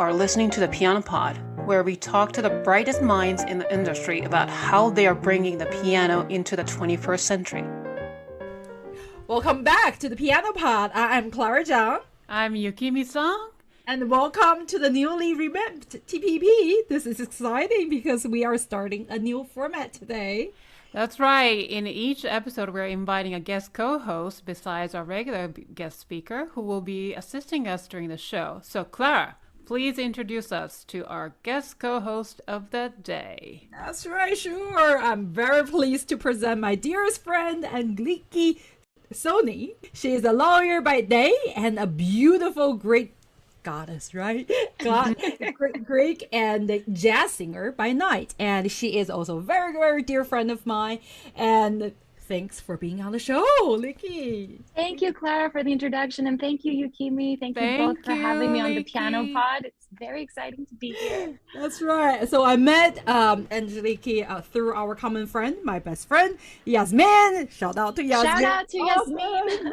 are listening to the Piano Pod, where we talk to the brightest minds in the industry about how they are bringing the piano into the 21st century. Welcome back to the Piano Pod. I'm Clara Zhang. I'm Yukimi Song. And welcome to the newly revamped TPP. This is exciting because we are starting a new format today. That's right. In each episode, we're inviting a guest co-host besides our regular guest speaker who will be assisting us during the show. So, Clara, please introduce us to our guest co-host of the day. That's right, sure. I'm very pleased to present my dearest friend, Angeliki Sony. She is a lawyer by day and a beautiful Greek goddess, right? Greek and jazz singer by night. And she is also a very, very dear friend of mine. And thanks for being on the show, Liki. Thank you, Clara, for the introduction. And thank you, Yukimi. Thank you both for having me on the Piano Pod. It's very exciting to be here. That's right. So I met Angeliki through our common friend, my best friend, Yasmin. Shout out to Yasmin. Shout out to Yasmin.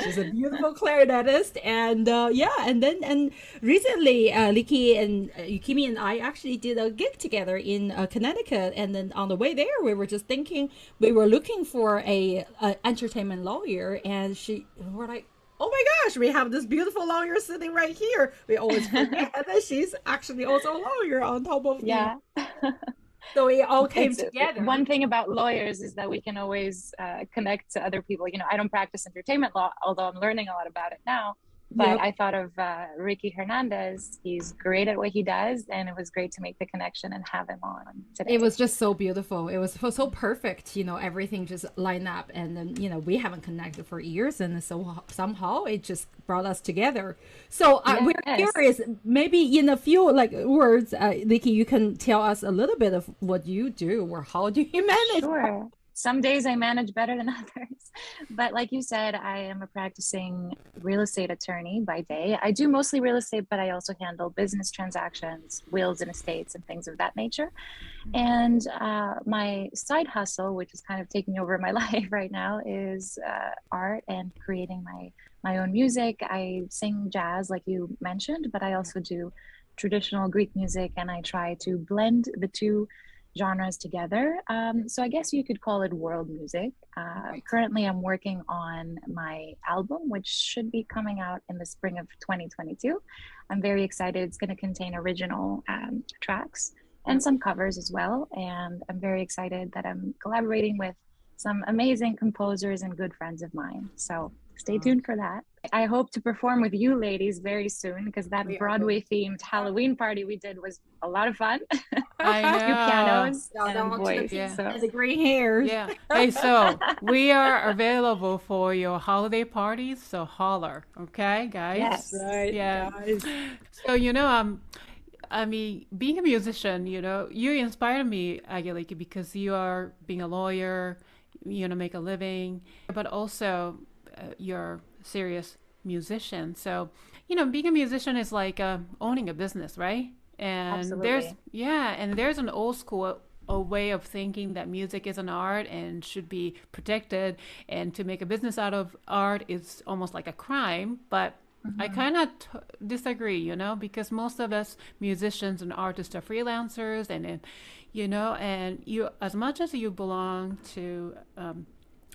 She's a beautiful clarinetist. And and recently, Liki and Yukimi and I actually did a gig together in Connecticut. And then on the way there, we were just thinking, we were looking for a entertainment lawyer, and we're like, oh my gosh, we have this beautiful lawyer sitting right here. We always forget that she's actually also a lawyer on top of So we all came together. One thing about lawyers is that we can always connect to other people. You know, I don't practice entertainment law, although I'm learning a lot about it now. But I thought of Ricky Hernandez. He's great at what he does, and it was great to make the connection and have him on today. It was just so beautiful. It was so perfect. You know, everything just lined up, and then we haven't connected for years, and so somehow it just brought us together. So we're curious. Maybe in a few words, Liki, you can tell us a little bit of what you do, or how do you manage? Sure. Some days I manage better than others. But like you said, I am a practicing real estate attorney by day. I do mostly real estate, but I also handle business transactions, wills and estates and things of that nature. And my side hustle, which is kind of taking over my life right now, is art and creating my own music. I sing jazz, like you mentioned, but I also do traditional Greek music, and I try to blend the two genres together. So I guess you could call it world music. Currently, I'm working on my album, which should be coming out in the spring of 2022. I'm very excited. It's going to contain original tracks and some covers as well. And I'm very excited that I'm collaborating with some amazing composers and good friends of mine. So stay tuned for that. I hope to perform with you ladies very soon, because that Broadway themed Halloween party we did was a lot of fun. I know. Two pianos and voice. And the green hair. Yeah. Hey, so we are available for your holiday parties, so holler, okay, guys? Yes. Right. Yeah. Guys. So, I mean, being a musician, you inspired me, Angeliki, because you are being a lawyer, make a living, but also you're serious musician. So, being a musician is like owning a business, right? And Absolutely. there's an old school a way of thinking that music is an art and should be protected, and to make a business out of art is almost like a crime. But I kind of disagree, because most of us musicians and artists are freelancers, and and you, as much as you belong to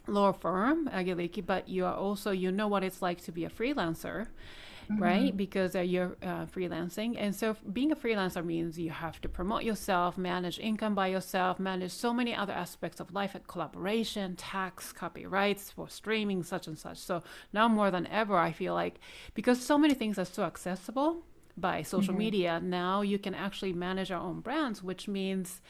law firm, Angeliki, but you are also, what it's like to be a freelancer, right? Because you're freelancing. And so being a freelancer means you have to promote yourself, manage income by yourself, manage so many other aspects of life, like collaboration, tax, copyrights for streaming, such and such. So now more than ever, I feel like, because so many things are so accessible by social media, now you can actually manage our own brands, which means,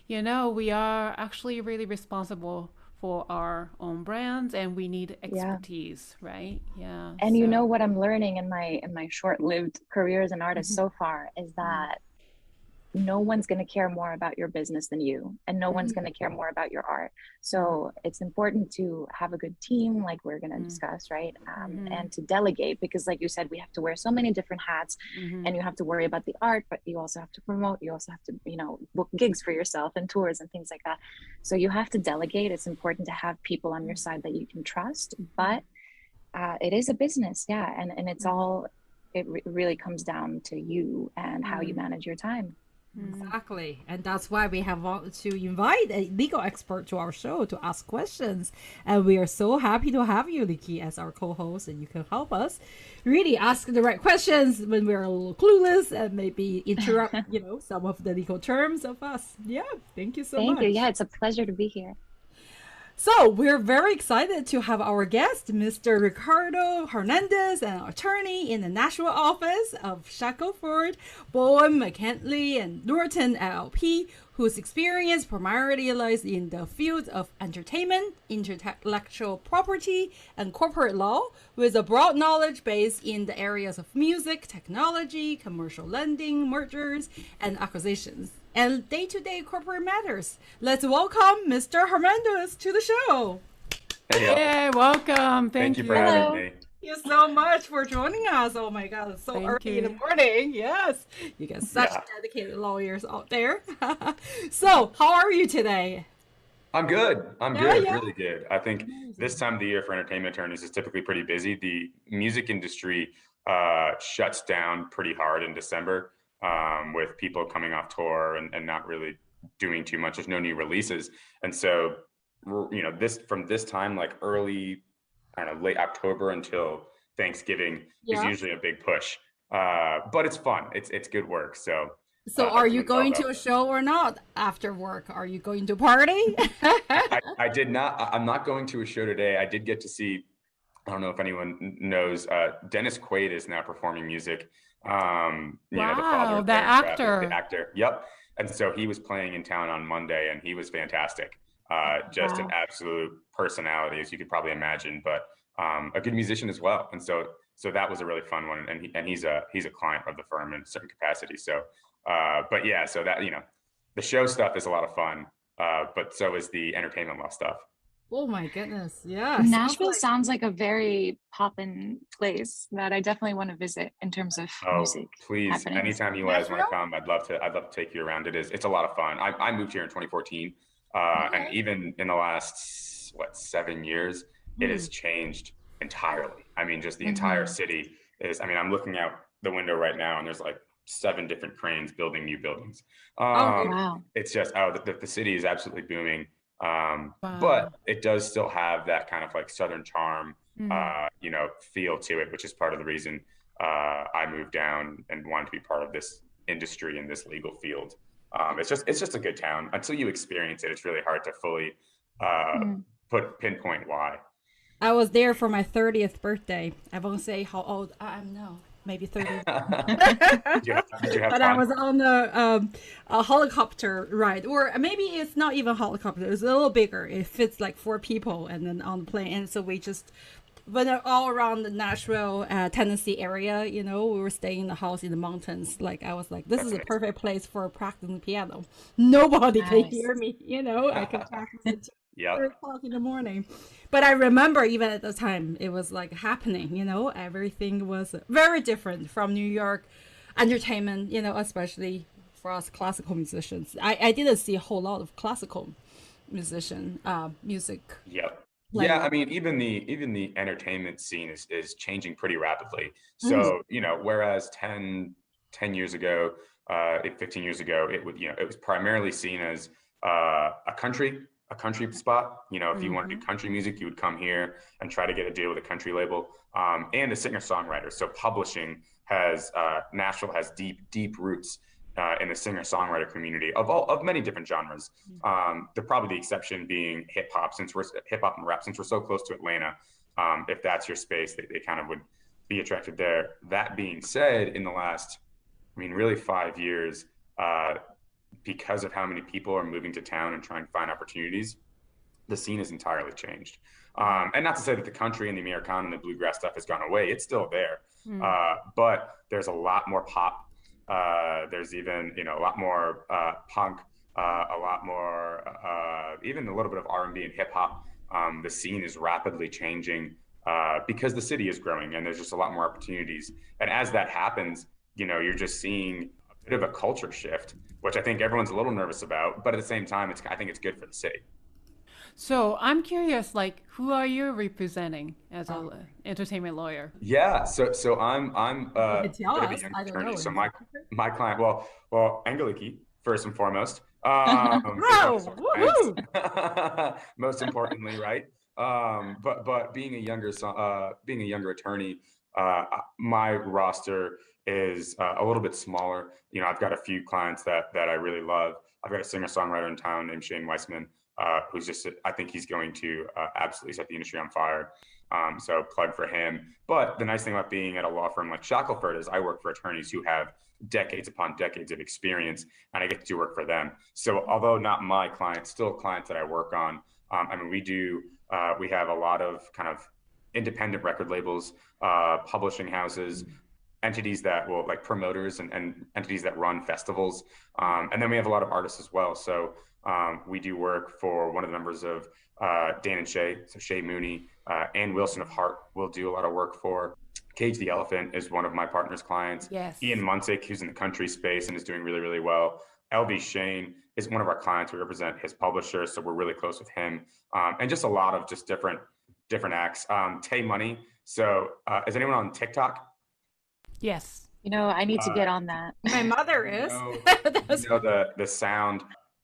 we are actually really responsible for our own brands, and we need expertise, right? Yeah. And what I'm learning in my short-lived career as an artist so far is that no one's going to care more about your business than you, and no one's going to care more about your art. So it's important to have a good team, like we're going to discuss, right? And to delegate, because like you said, we have to wear so many different hats, and you have to worry about the art, but you also have to promote, you also have to, book gigs for yourself and tours and things like that. So you have to delegate. It's important to have people on your side that you can trust, but it is a business. Yeah. And it's all it really comes down to you and how you manage your time. Exactly. And that's why we have to invite a legal expert to our show to ask questions. And we are so happy to have you, Liki, as our co-host, and you can help us really ask the right questions when we're a little clueless and maybe interrupt, some of the legal terms of us. Yeah, thank you so much. Thank you. Yeah, it's a pleasure to be here. So we're very excited to have our guest, Mr. Ricardo Hernandez, an attorney in the Nashville office of Shackelford, Bowen, McKinley, and Norton LLP, whose experience primarily lies in the fields of entertainment, intellectual property, and corporate law, with a broad knowledge base in the areas of music, technology, commercial lending, mergers, and acquisitions, and day-to-day corporate matters. Let's welcome Mr. Hernandez to the show. Hey, welcome. Thank you for having me. Thank you so much for joining us. Oh my God, it's so early in the morning. Yes, you got such dedicated lawyers out there. So, how are you today? I'm good. I'm good. Really good. I think this time of the year for entertainment attorneys is typically pretty busy. The music industry shuts down pretty hard in December. With people coming off tour and not really doing too much. There's no new releases. And so, from this time, like early, late October until Thanksgiving is usually a big push. But it's fun. It's good work. So are you going to a show or not after work? Are you going to party? I did not. I'm not going to a show today. I did get to see, I don't know if anyone knows, Dennis Quaid is now performing music. The father of the actor. The actor. Yep. And so he was playing in town on Monday, and he was fantastic. Just an absolute personality, as you could probably imagine, but a good musician as well. And so that was a really fun one. And he's a client of the firm in a certain capacity. So, so that, the show stuff is a lot of fun, but so is the entertainment law stuff. Oh my goodness. Yeah. Nashville sounds like a very poppin' place that I definitely want to visit in terms of music. Please, happenings. Anytime you guys want to come, I'd love to take you around. It's a lot of fun. I moved here in 2014. And even in the last 7 years, it has changed entirely. I mean, just the entire city is, I'm looking out the window right now and there's like 7 different cranes building new buildings. It's just, the city is absolutely booming. But it does still have that kind of like Southern charm, feel to it, which is part of the reason I moved down and wanted to be part of this industry in this legal field. It's just a good town. Until you experience it, it's really hard to fully pinpoint why. I was there for my 30th birthday. I won't say how old I am now. Maybe 30. Did you have but fun? I was on a helicopter ride, or maybe it's not even helicopter. It's a little bigger. It fits like 4 people, and then on the plane. And so we just went all around the Nashville, Tennessee area. We were staying in the house in the mountains. Like I was like, this is a perfect place for practicing the piano. Nobody can hear me. I can practice it. 3 o'clock in the morning. But I remember even at the time it was like happening, everything was very different from New York entertainment, especially for us classical musicians. I didn't see a whole lot of classical music. Yep. Yeah, even the entertainment scene is changing pretty rapidly. So, whereas 10 years ago, 15 years ago, it was primarily seen as a country spot. If you want to do country music, you would come here and try to get a deal with a country label, and a singer-songwriter. So publishing Nashville has deep roots in the singer-songwriter community of many different genres. Probably the exception being hip hop and rap, since we're so close to Atlanta. If that's your space, they kind of would be attracted there. That being said, in the last, really 5 years, because of how many people are moving to town and trying to find opportunities, the scene has entirely changed. And not to say that the country and the Americana and the bluegrass stuff has gone away. It's still there. But there's a lot more pop. There's even, a lot more punk, a lot more, even a little bit of R&B and hip hop. The scene is rapidly changing because the city is growing and there's just a lot more opportunities. And as that happens, you're just seeing a bit of a culture shift, which I think everyone's a little nervous about, but at the same time, I think it's good for the city. So I'm curious, like, who are you representing as a entertainment lawyer? Yeah, so I'm You a can tell bit of a us. young I don't attorney. know. So my client, Angeliki first and foremost, is one of Whoa! the clients. Woohoo! Most importantly, right? But being a younger attorney, my roster is a little bit smaller. You know, I've got a few clients that I really love. I've got a singer-songwriter in town named Shane Weissman, who's just, I think he's going to absolutely set the industry on fire. So plug for him. But the nice thing about being at a law firm like Shackelford is I work for attorneys who have decades upon decades of experience, and I get to do work for them. So although not my clients, still clients that I work on. I mean, we have a lot of kind of independent record labels, publishing houses, entities that will like promoters and entities that run festivals. And then we have a lot of artists as well. So we do work for one of the members of Dan and Shay, so Shay Mooney, Ann Wilson of Heart will do a lot of work for. Cage the Elephant is one of my partner's clients. Yes. Ian Munsick, who's in the country space and is doing really, really well. LB Shane is one of our clients. We represent his publisher, so we're really close with him. And just a lot of just different acts. Tay Money. So is anyone on TikTok? Yes. You know, I need to get on that. My mother is. The sound.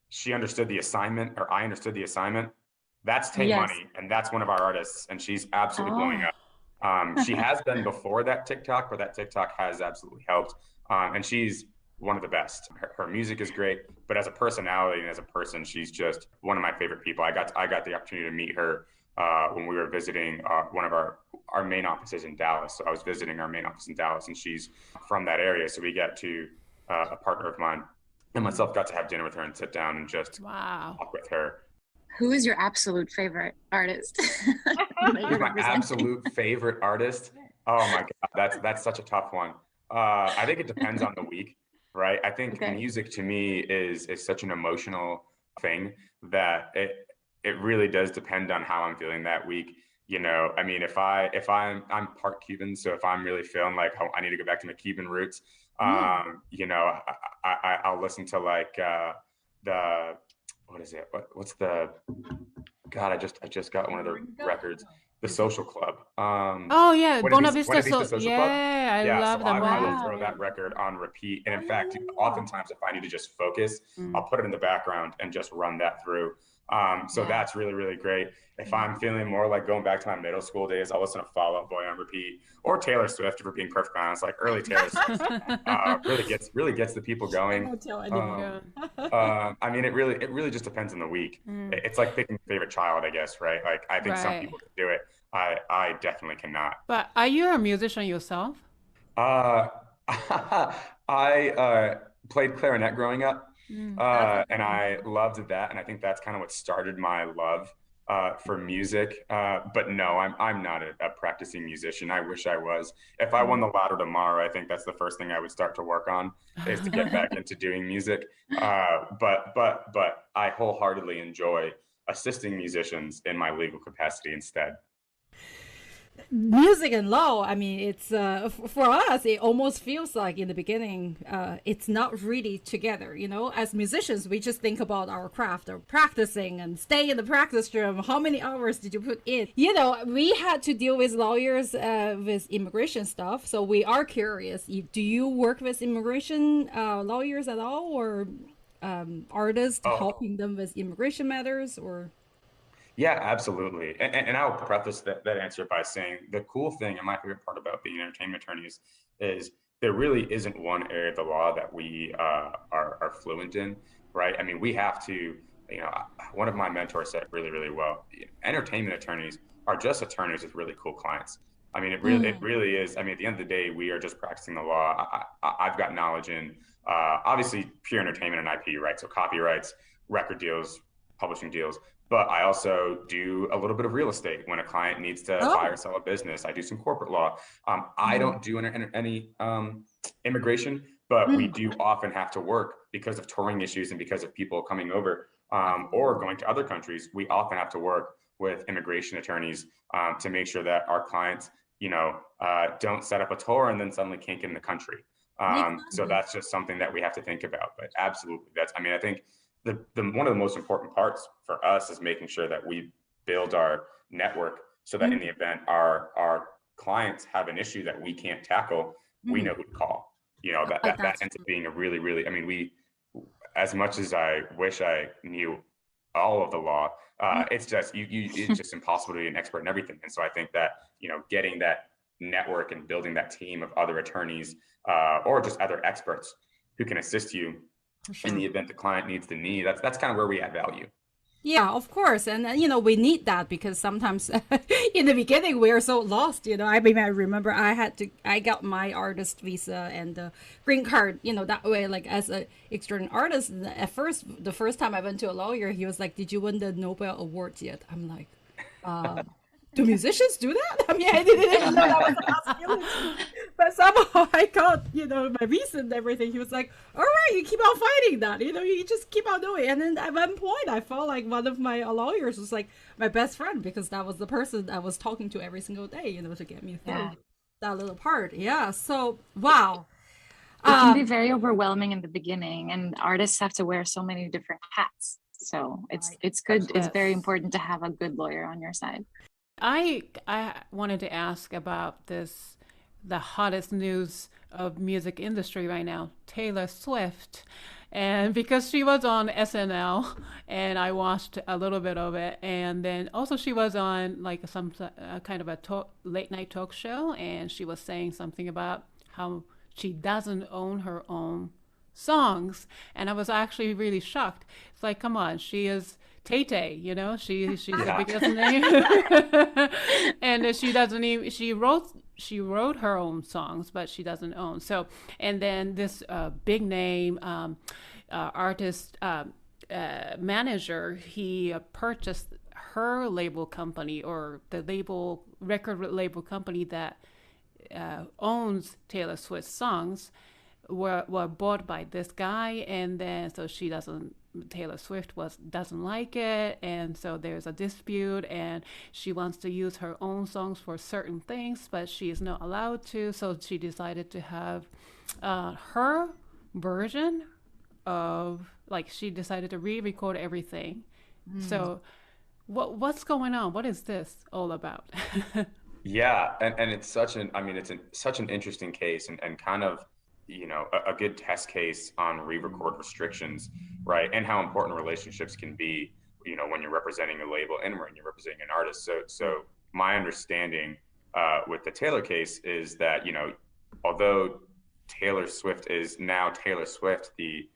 She understood the assignment, or I understood the assignment. That's Tay Yes. Money, and that's one of our artists, and she's absolutely blowing up. She has been before that TikTok, but that TikTok has absolutely helped. And she's one of the best. Her music is great, but as a personality and as a person, she's just one of my favorite people. I got the opportunity to meet her when we were visiting one of our main offices in Dallas. So I was visiting our main office in Dallas, and she's from that area. So we got to a partner of mine and myself got to have dinner with her and sit down and just talk with her. Who is your absolute favorite artist? Who's my absolute favorite artist? Oh my God, that's such a tough one. I think it depends on the week, right? I think music to me is such an emotional thing that it really does depend on how I'm feeling that week. You know, I mean, I'm part Cuban, so if I'm really feeling like I need to go back to my Cuban roots, you know, I'll listen to like what is it? What's the God? I just got one of the records, The Social Club. Oh yeah, Buena Vista Social Club. I love them. I will throw that record on repeat, and in fact, oftentimes if I need to just focus, I'll put it in the background and just run that through. So that's really, really great. If I'm feeling more like going back to my middle school days, I'll listen to Fall Out Boy on repeat, or Taylor Swift, for being perfectly honest. Like early Taylor Swift really gets the people going. I mean, it really just depends on the week. It's like picking a favorite child, I guess, right? Like I think some people can do it. I definitely cannot. But are you a musician yourself? I played clarinet growing up. And I loved that, and I think that's kind of what started my love for music. But no, I'm not a practicing musician. I wish I was. If I won the lotto tomorrow, I think that's the first thing I would start to work on, is to get back into doing music. But I wholeheartedly enjoy assisting musicians in my legal capacity instead. Music and law, I mean, it's for us, it almost feels like in the beginning it's not really together, you know. As musicians, we just think about our craft, or practicing and stay in the practice room. How many hours did you put in? You know, we had to deal with lawyers with immigration stuff, so we are curious. Do you work with immigration lawyers at all, or artists helping them with immigration matters, or? Yeah, absolutely. And I'll preface that answer by saying the cool thing, and my favorite part about being an entertainment attorney is there really isn't one area of the law that we are fluent in, right? I mean, we have to, you know, one of my mentors said it really, really well. Entertainment attorneys are just attorneys with really cool clients. I mean, it really is. I mean, at the end of the day, we are just practicing the law. I've got knowledge in obviously pure entertainment and IP, right? So copyrights, record deals, publishing deals. But I also do a little bit of real estate when a client needs to buy or sell a business. I do some corporate law. I don't do any immigration, but we do often have to work because of touring issues and because of people coming over or going to other countries. We often have to work with immigration attorneys to make sure that our clients, you know, don't set up a tour and then suddenly can't get in the country. So that's just something that we have to think about. But absolutely, I think one of the most important parts for us is making sure that we build our network so that in the event our clients have an issue that we can't tackle, we know who to call. That ends up being a really, really, I mean, as much as I wish I knew all of the law, it's just it's just impossible to be an expert in everything. And so I think that getting that network and building that team of other attorneys or just other experts who can assist you in the event the client needs the knee, that's kind of where we add value. Yeah, of course. And, we need that because sometimes in the beginning we are so lost, I mean, I remember I got my artist visa and the green card, that way, like as an external artist. At first, the first time I went to a lawyer, he was like, "Did you win the Nobel Awards yet?" I'm like, do musicians do that? I mean, I didn't even know that was a possibility. But somehow I got, my visa and everything. He was like, "All right, you keep on fighting that. You just keep on doing." And then at one point, I felt like one of my lawyers was like my best friend because that was the person I was talking to every single day, to get me through that little part. Yeah. So, wow. It can be very overwhelming in the beginning, and artists have to wear so many different hats. So it's good. It's very important to have a good lawyer on your side. I wanted to ask about the hottest news of music industry right now, Taylor Swift. And because she was on SNL and I watched a little bit of it, and then also she was on like some kind of a late night talk show, and she was saying something about how she doesn't own her own songs. And I was actually really shocked. It's like, come on, she is Tay-Tay, she's the biggest name. And she doesn't even, she wrote her own songs, but she doesn't own. So, and then this big name artist manager, he purchased her label company, or the record label company that owns Taylor Swift's songs, were bought by this guy, and then so Taylor Swift doesn't like it, and so there's a dispute, and she wants to use her own songs for certain things, but she is not allowed to. So she decided to have her version of, like, she decided to re-record everything. So what's going on? What is this all about? Yeah, and it's such an interesting case, and kind of a good test case on re-record restrictions, right? And how important relationships can be, when you're representing a label and when you're representing an artist. So my understanding with the Taylor case is that, although Taylor Swift is now Taylor Swift, the,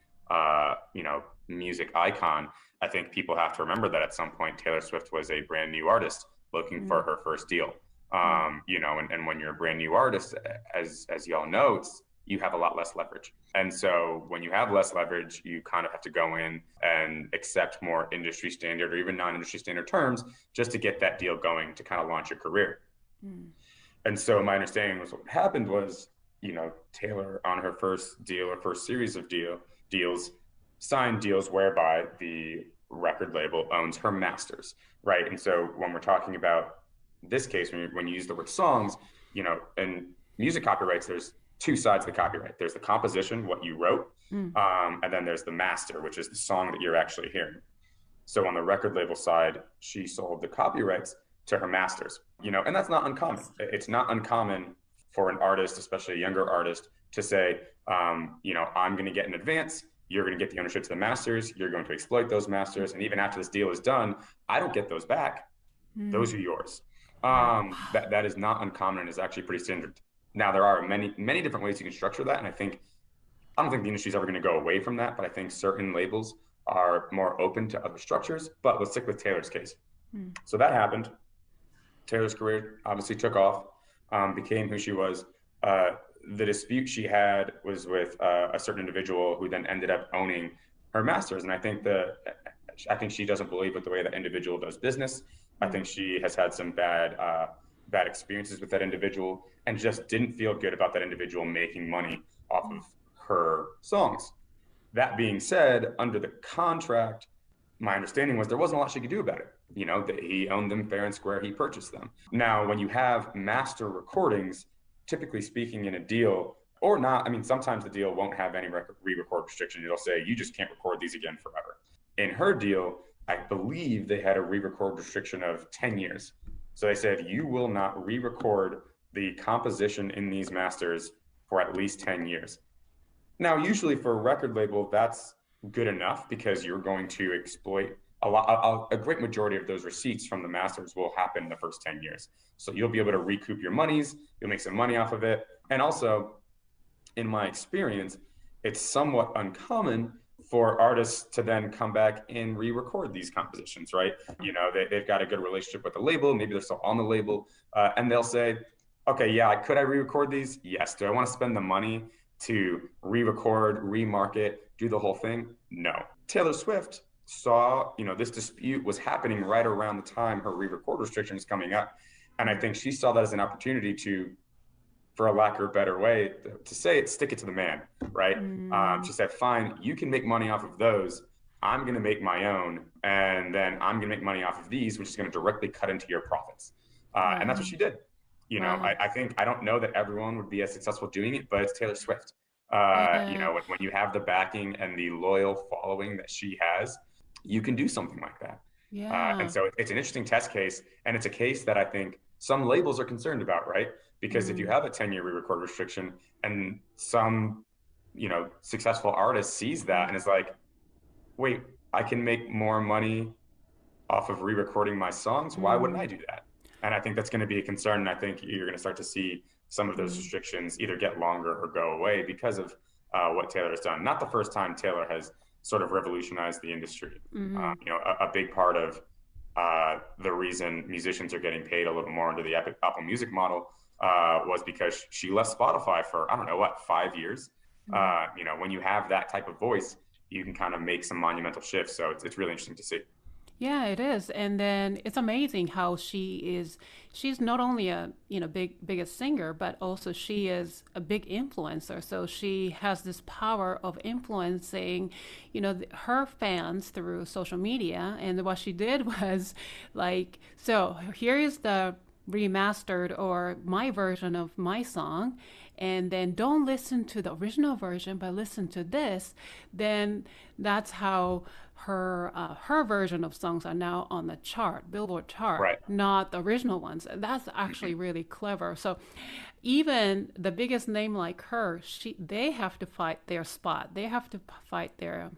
music icon, I think people have to remember that at some point Taylor Swift was a brand new artist looking for her first deal. And when you're a brand new artist, as y'all know, you have a lot less leverage. And so when you have less leverage, you kind of have to go in and accept more industry standard or even non-industry standard terms just to get that deal going to kind of launch your career. And so my understanding was what happened was, Taylor on her first deal or first series of deals signed deals whereby the record label owns her masters, right? And so when we're talking about this case, when you use the word songs, in music copyrights, there's two sides of the copyright. There's the composition, what you wrote, and then there's the master, which is the song that you're actually hearing. So on the record label side, she sold the copyrights to her masters, and that's not uncommon. It's not uncommon for an artist, especially a younger artist, to say, I'm going to get an advance. You're going to get the ownership to the masters. You're going to exploit those masters. And even after this deal is done, I don't get those back. Those are yours. That is not uncommon and is actually pretty standard. Now, there are many, many different ways you can structure that. And I don't think the industry is ever going to go away from that, but I think certain labels are more open to other structures. But let's stick with Taylor's case. So that happened. Taylor's career obviously took off, became who she was. The dispute she had was with a certain individual who then ended up owning her masters. And I think she doesn't believe with the way that individual does business. I think she has had some bad experiences with that individual and just didn't feel good about that individual making money off of her songs. That being said, under the contract, my understanding was there wasn't a lot she could do about it. That he owned them fair and square, he purchased them. Now, when you have master recordings, typically speaking in a deal, or not, sometimes the deal won't have any re-record restriction. It'll say, you just can't record these again forever. in her deal, I believe they had a re-record restriction of 10 years. So they said, you will not re-record the composition in these masters for at least 10 years. Now, usually for a record label, that's good enough because you're going to exploit a great majority of those receipts from the masters will happen in the first 10 years. So you'll be able to recoup your monies, you'll make some money off of it. And also, in my experience, it's somewhat uncommon for artists to then come back and re-record these compositions, right? You know, they've got a good relationship with the label, maybe they're still on the label, and they'll say, okay, yeah, could I re-record these? Yes. Do I want to spend the money to re-record, remarket, do the whole thing? No. Taylor Swift saw, you know, this dispute was happening right around the time her re-record restriction is coming up. And I think she saw that as an opportunity to, for a lack of a better way to say it, stick it to the man, right? She said, fine, you can make money off of those. I'm going to make my own. And then I'm going to make money off of these, which is going to directly cut into your profits. And that's what she did. You know, I don't know that everyone would be as successful doing it, but it's Taylor Swift. You know, when you have the backing and the loyal following that she has, you can do something like that. And so it's an interesting test case. And it's a case that I think some labels are concerned about, right? Because if you have a 10-year re-record restriction and some, you know, successful artist sees that and is like, wait, I can make more money off of re-recording my songs. Why wouldn't I do that? And I think that's going to be a concern. And I think you're going to start to see some of those restrictions either get longer or go away because of what Taylor has done. Not the first time Taylor has sort of revolutionized the industry. You know, a big part of the reason musicians are getting paid a little more under the Apple Music model was because she left Spotify for, I don't know, 5 years. You know, when you have that type of voice, you can kind of make some monumental shifts. So it's really interesting to see. Yeah, it is. And then it's amazing how she's not only a, you know, biggest singer, but also she is a big influencer. So she has this power of influencing, you know, her fans through social media. And what she did was like, so here is the remastered or my version of my song, and then don't listen to the original version, but listen to this. Then that's how her version of songs are now on the chart, Billboard chart, right, not the original ones. That's actually really clever. So even the biggest name like her, they have to fight their spot. They have to fight their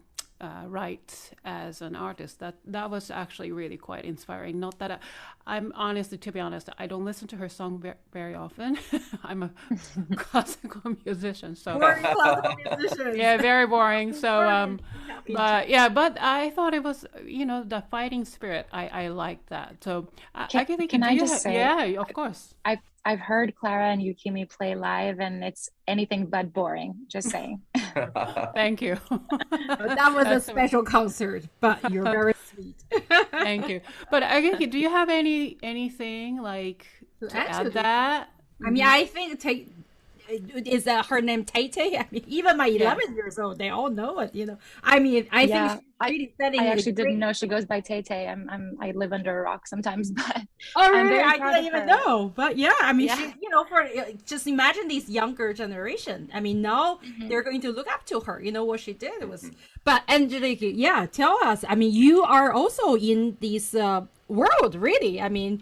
right as an artist. That was actually really quite inspiring. Not that I'm honestly, to be honest, I don't listen to her song very often. I'm a classical musician, so boring classical musician. Yeah, very boring. So but I thought it was, you know, the fighting spirit. I liked that. So can I just say, yeah, of course. I've heard Clara and Yukimi play live, and it's anything but boring. Just saying. Thank you. That was a special concert, but you're very sweet. Thank you. But do you have anything like to add that? I mean, I think is her name Tay Tay? I mean, even my 11 years old, they all know it. You know, I mean, I think she's really I actually didn't know she goes by Tay Tay. I live under a rock sometimes, but really? I didn't even know. But yeah, I mean, she, you know, for just imagine this younger generation. I mean, now they're going to look up to her. You know what she did was. But Angelique, yeah, tell us. I mean, you are also in this world, really. I mean.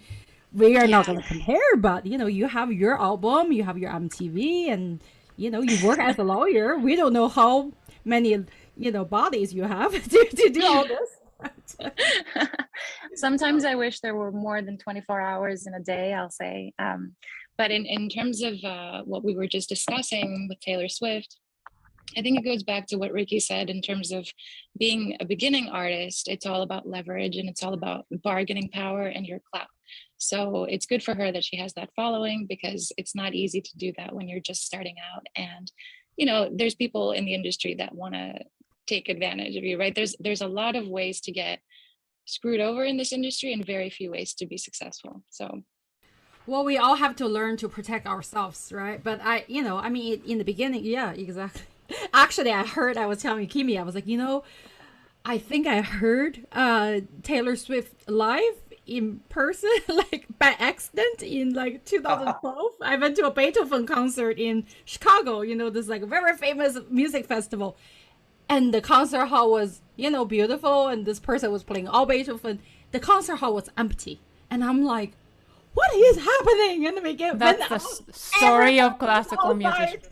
We are not going to compare, but, you know, you have your album, you have your MTV, and, you know, you work as a lawyer. We don't know how many, you know, bodies you have to do all this. Sometimes I wish there were more than 24 hours in a day, I'll say. But in terms of what we were just discussing with Taylor Swift, I think it goes back to what Ricky said in terms of being a beginning artist. It's all about leverage and it's all about bargaining power and your clout. So it's good for her that she has that following, because it's not easy to do that when you're just starting out. And, you know, there's people in the industry that want to take advantage of you, right? There's a lot of ways to get screwed over in this industry and very few ways to be successful. So. Well, we all have to learn to protect ourselves, right? But I mean, in the beginning, yeah, exactly. Actually, I was telling Kimi, I was like, you know, I think I heard Taylor Swift live in person, like by accident in like 2012. I went to a Beethoven concert in Chicago, you know, this like very famous music festival. And the concert hall was, beautiful, and this person was playing all Beethoven. The concert hall was empty. And I'm like, what is happening in the beginning? That's the story of classical music.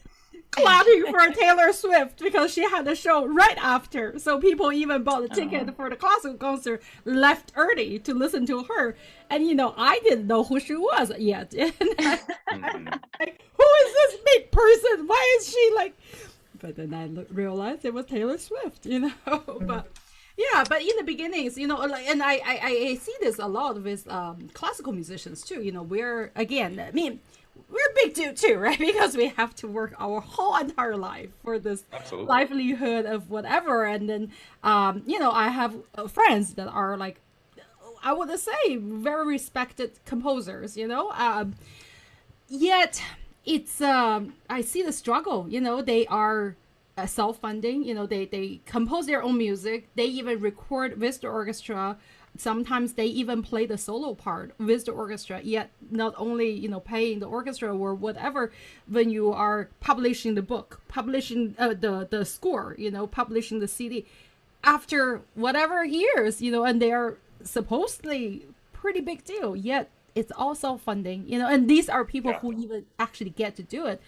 Clapping for Taylor Swift because she had a show right after. So people even bought a ticket for the classical concert, left early to listen to her. And, I didn't know who she was yet. And like, who is this big person? Why is she like... But then I realized it was Taylor Swift, But yeah, but in the beginnings, and I see this a lot with classical musicians too. We're big too, right? Because we have to work our whole entire life for this livelihood of whatever. And then, I have friends that are like, I would say, very respected composers, yet it's, I see the struggle, they are self-funding, they compose their own music. They even record with the orchestra. Sometimes they even play the solo part with the orchestra, yet not only, paying the orchestra or whatever, when you are publishing the book, publishing the score, publishing the CD after whatever years, and they are supposedly pretty big deal, yet it's all self-funding, and these are people who even actually get to do it.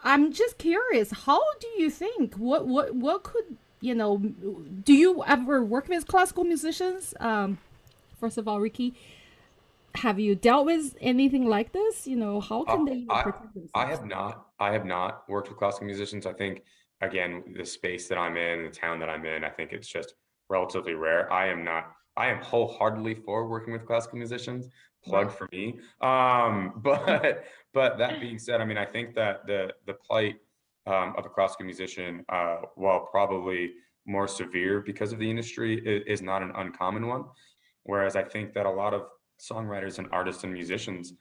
I'm just curious, how do you think, what could, do you ever work with classical musicians? First of all, Ricky, have you dealt with anything like this? How can they protect themselves? I have not worked with classical musicians. I think, again, the space that I'm in, the town that I'm in, I think it's just relatively rare. I am wholeheartedly for working with classical musicians. Plug for me. But that being said, I think that the plight of a classical musician, while probably more severe because of the industry, is not an uncommon one. Whereas I think that a lot of songwriters and artists and musicians,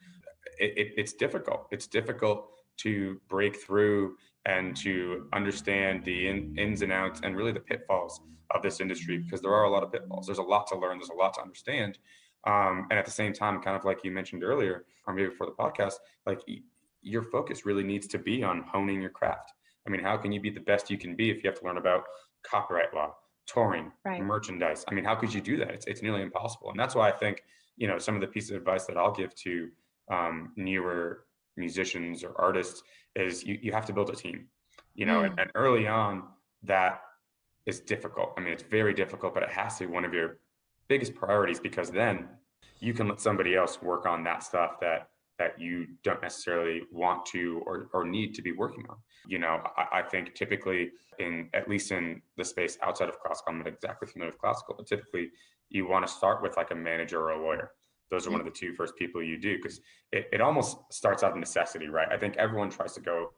it's difficult. It's difficult to break through and to understand the ins and outs and really the pitfalls of this industry, because there are a lot of pitfalls. There's a lot to learn. There's a lot to understand. And at the same time, kind of like you mentioned earlier, or maybe before the podcast, like your focus really needs to be on honing your craft. How can you be the best you can be if you have to learn about copyright law, touring, merchandise? How could you do that? It's nearly impossible. And that's why I think, some of the pieces of advice that I'll give to newer musicians or artists is you have to build a team, and early on that is difficult. It's very difficult, but it has to be one of your biggest priorities, because then you can let somebody else work on that stuff that you don't necessarily want to or need to be working on. I think typically, at least in the space outside of classical, I'm not exactly familiar with classical, but typically you want to start with like a manager or a lawyer. Those are one of the two first people you do, because it almost starts out of necessity, right? I think everyone tries to go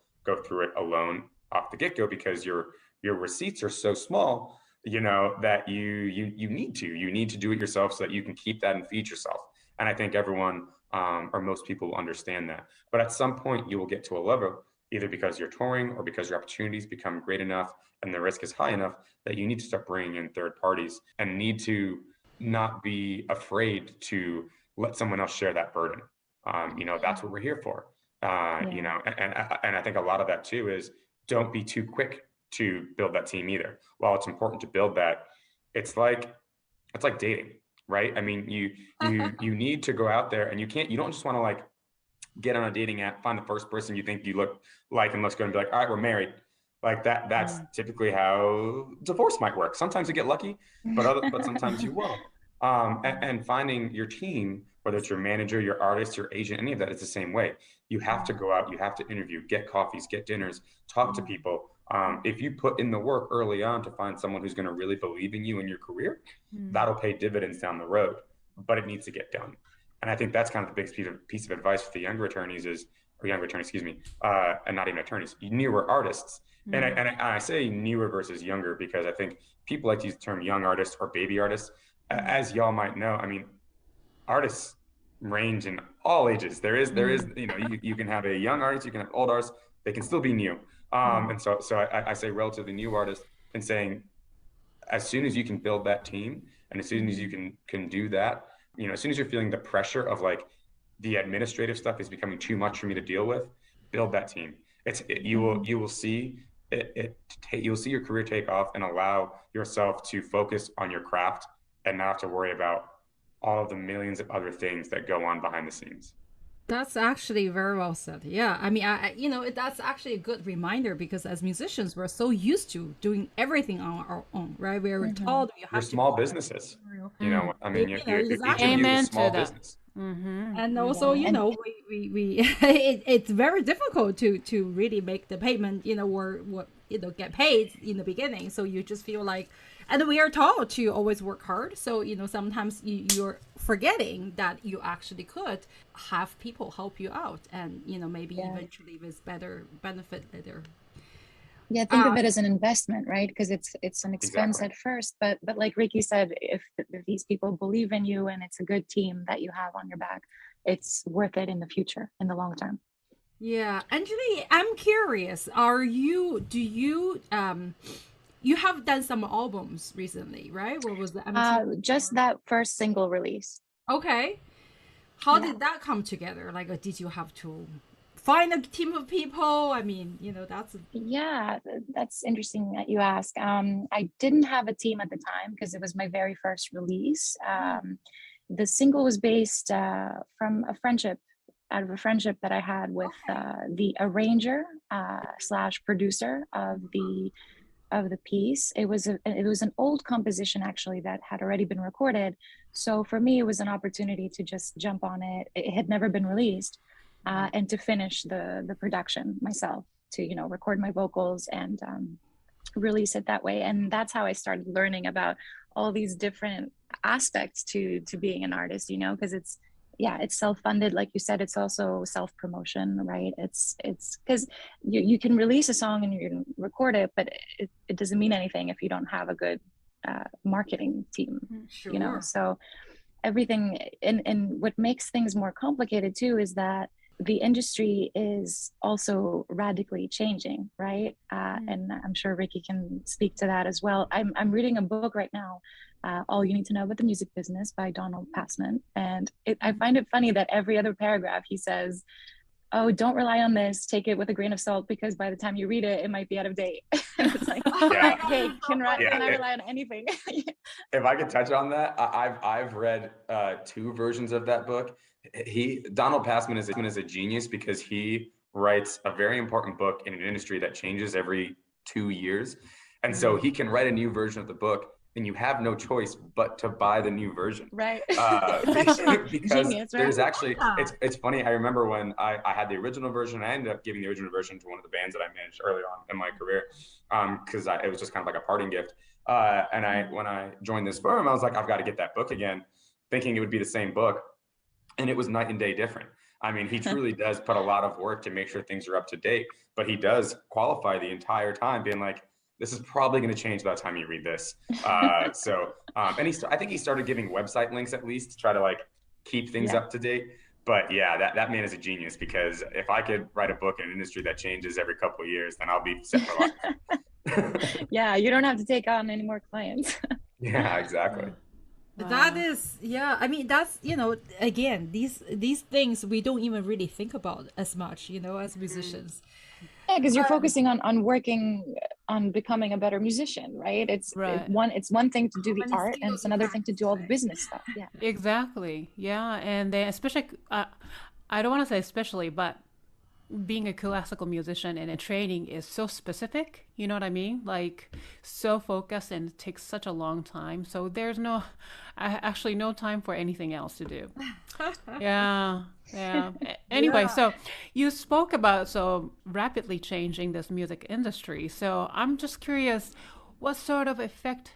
through it alone off the get-go, because your receipts are so small, that you need to do it yourself so that you can keep that and feed yourself. And I think everyone or most people will understand that. But at some point you will get to a level, either because you're touring or because your opportunities become great enough and the risk is high enough, that you need to start bringing in third parties and need to not be afraid to let someone else share that burden. That's what we're here for. And I think a lot of that too is, don't be too quick to build that team either. While it's important to build that, it's like dating, right? You need to go out there, and you don't just want to like get on a dating app, find the first person you think you look like and looks good and be like, all right, we're married. Like that's typically how divorce might work. Sometimes you get lucky, but sometimes you won't. And finding your team, whether it's your manager, your artist, your agent, any of that, is the same way. You have to go out, you have to interview, get coffees, get dinners, talk to people. If you put in the work early on to find someone who's going to really believe in you and your career, that'll pay dividends down the road, but it needs to get done. And I think that's kind of the big piece of advice for the younger attorneys and not even attorneys, newer artists. And I say newer versus younger because I think people like to use the term young artists or baby artists. As y'all might know, artists range in all ages. There is, you can have a young artist, you can have old artists, they can still be new. And so I say relatively new artists, and saying, as soon as you can build that team, and as soon as you can do that, as soon as you're feeling the pressure of like the administrative stuff is becoming too much for me to deal with, build that team. You will see you'll see your career take off and allow yourself to focus on your craft and not have to worry about all of the millions of other things that go on behind the scenes. That's actually very well said. Yeah, I mean, that's actually a good reminder, because as musicians, we're so used to doing everything on our own, right? We're told we have You're to small businesses. You know, I mean, each of you is a small business. And also, we it's very difficult to really make the payment, or what, get paid in the beginning. So you just feel like, and we are taught to always work hard. So, sometimes you're forgetting that you actually could have people help you out, and, maybe eventually with better benefit later. Yeah, think of it as an investment, right? Because it's an expense at first, but like Ricky said, if these people believe in you and it's a good team that you have on your back, it's worth it in the future, in the long term. Yeah, Anjali, I'm curious. You have done some albums recently, right? What was the just that first single release. Okay. How did that come together? Like, did you have to find a team of people? I mean, that's interesting that you ask. I didn't have a team at the time because it was my very first release. The single was based from out of a friendship that I had with the arranger / producer of the piece. It was an old composition actually that had already been recorded. So for me, it was an opportunity to just jump on it. It had never been released. And to finish the production myself, to record my vocals and release it that way. And that's how I started learning about all these different aspects to being an artist, because it's self-funded, like you said. It's also self-promotion, right? It's because you can release a song and you can record it, but it doesn't mean anything if you don't have a good marketing team. Sure. So everything, and what makes things more complicated too is that the industry is also radically changing, right? And I'm sure Ricky can speak to that as well. I'm reading a book right now, All You Need to Know About the Music Business by Donald Passman. And I find it funny that every other paragraph he says, oh, don't rely on this, take it with a grain of salt, because by the time you read it, it might be out of date. It's like, hey, can I rely on anything? If I could touch on that, I've read 2 versions of that book. Donald Passman is a genius because he writes a very important book in an industry that changes every 2 years. And so he can write a new version of the book and you have no choice but to buy the new version. Right. Because Genius, right? there's actually, it's funny. I remember when I had the original version, I ended up giving the original version to one of the bands that I managed early on in my career. Cause it was just kind of like a parting gift. And when I joined this firm, I was like, I've got to get that book again, thinking it would be the same book. And it was night and day different. I mean, he truly does put a lot of work to make sure things are up to date, but he does qualify the entire time being like, this is probably going to change by the time you read this. And I think he started giving website links at least to try to like keep things up to date. But yeah, that man is a genius, because if I could write a book in an industry that changes every couple of years, then I'll be set for life. Yeah, you don't have to take on any more clients. Yeah, exactly. Wow. That is, I mean, that's, again, these things we don't even really think about as much, as musicians. Yeah, because you're focusing on working on becoming a better musician, right? It's one thing to do the art, and it's another thing to do all the business stuff. Yeah, exactly. Yeah, and then especially, I don't want to say especially, but being a classical musician and a training is so specific, you know what I mean? Like so focused, and it takes such a long time. So there's actually no time for anything else to do. Yeah. Anyway, so you spoke about so rapidly changing this music industry. So I'm just curious, what sort of effect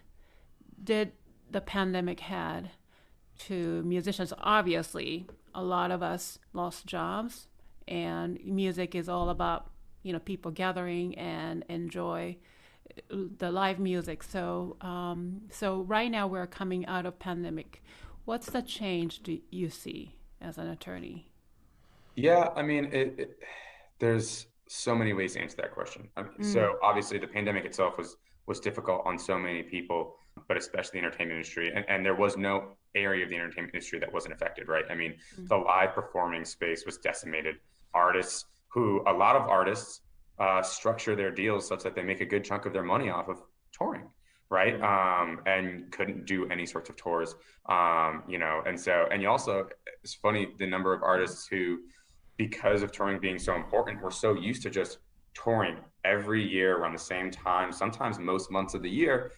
did the pandemic had to musicians? Obviously, a lot of us lost jobs. And music is all about, people gathering and enjoy the live music. So, so right now we're coming out of pandemic. What's the change do you see as an attorney? Yeah, I mean, there's so many ways to answer that question. So obviously the pandemic itself was difficult on so many people, but especially the entertainment industry. And there was no area of the entertainment industry that wasn't affected, right? I mean, the live performing space was decimated. A lot of artists structure their deals such that they make a good chunk of their money off of touring, right? And couldn't do any sorts of tours, you know. And so, and you also, it's funny, the number of artists who, because of touring being so important, we're so used to just touring every year around the same time, sometimes most months of the year.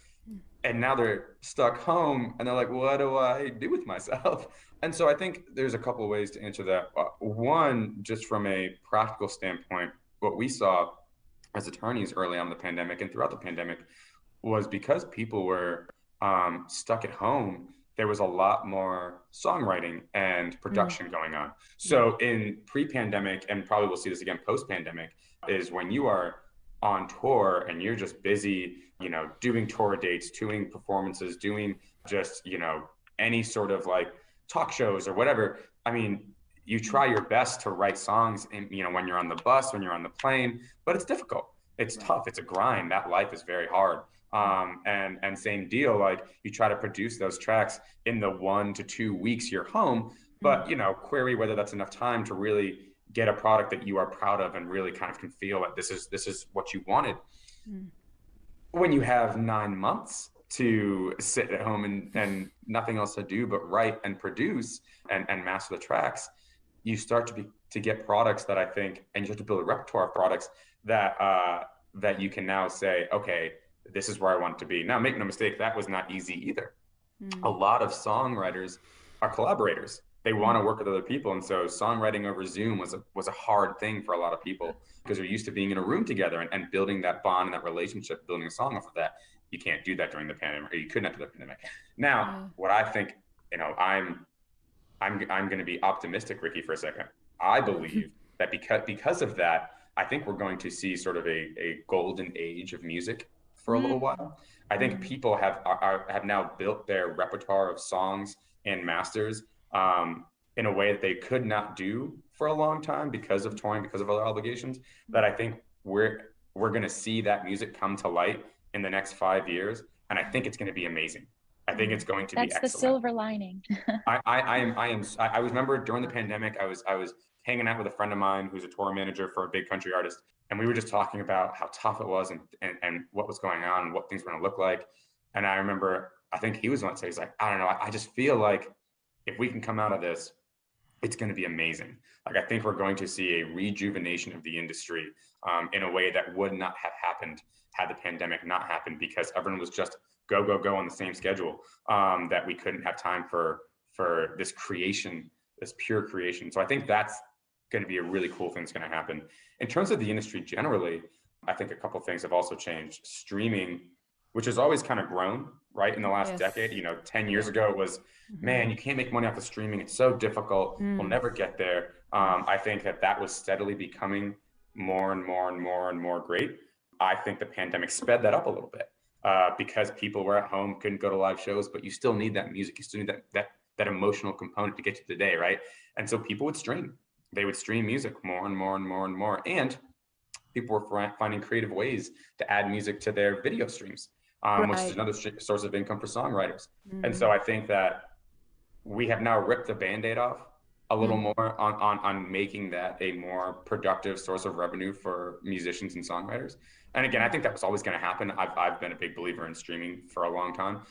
And now they're stuck home and they're like, what do I do with myself? And so I think there's a couple of ways to answer that. One, just from a practical standpoint, what we saw as attorneys early on in the pandemic and throughout the pandemic was because people were stuck at home, there was a lot more songwriting and production going on. So in pre-pandemic, and probably we'll see this again post-pandemic, is when you are on tour and you're just busy, you know, doing tour dates, doing performances, doing just, you know, any sort of like talk shows or whatever. I mean, you try your best to write songs, and you know, when you're on the bus, when you're on the plane, but it's difficult. It's tough. It's a grind. That life is very hard. And same deal, like you try to produce those tracks in the 1 to 2 weeks you're home, but you know, query whether that's enough time to really get a product that you are proud of and really kind of can feel like this is what you wanted. When you have 9 months to sit at home and nothing else to do but write and produce and master the tracks, you start to get products that I think, and you have to build a repertoire of products that that you can now say, okay, this is where I want it to be. Now, make no mistake, that was not easy either. A lot of songwriters are collaborators. They want to work with other people. And so songwriting over Zoom was a hard thing for a lot of people because they're used to being in a room together and building that bond and that relationship, building a song off of that. You can't do that during the pandemic, or you couldn't after the pandemic. Now, what I think, you know, I'm going to be optimistic, Ricky, for a second. I believe that because of that, I think we're going to see sort of a golden age of music for a little while. I think people have now built their repertoire of songs and masters in a way that they could not do for a long time because of touring, because of other obligations. That I think we're going to see that music come to light in the next 5 years, and I think it's going to be amazing. I think it's going to be excellent. That's the silver lining. I remember during the pandemic, I was hanging out with a friend of mine who's a tour manager for a big country artist. And we were just talking about how tough it was and what was going on and what things were going to look like. And I remember, I think he was the one to say, he's like, I don't know, I just feel like if we can come out of this, it's going to be amazing. Like, I think we're going to see a rejuvenation of the industry in a way that would not have happened had the pandemic not happened, because everyone was just go on the same schedule, that we couldn't have time for this creation, this pure creation. So I think that's going to be a really cool thing that's going to happen. In terms of the industry generally, I think a couple of things have also changed. Streaming, which has always kind of grown, right? In the last decade, you know, 10 years ago it was, man, you can't make money off of streaming. It's so difficult. We'll never get there. I think that was steadily becoming more and more great. I think the pandemic sped that up a little bit because people were at home, couldn't go to live shows, but you still need that music. You still need that emotional component to get you to the day, right? And so people would stream. They would stream music more and more. And people were finding creative ways to add music to their video streams, which is another source of income for songwriters. And so I think that we have now ripped the Band-Aid off a little more on making that a more productive source of revenue for musicians and songwriters. And again, I think that was always going to happen. I've been a big believer in streaming for a long time.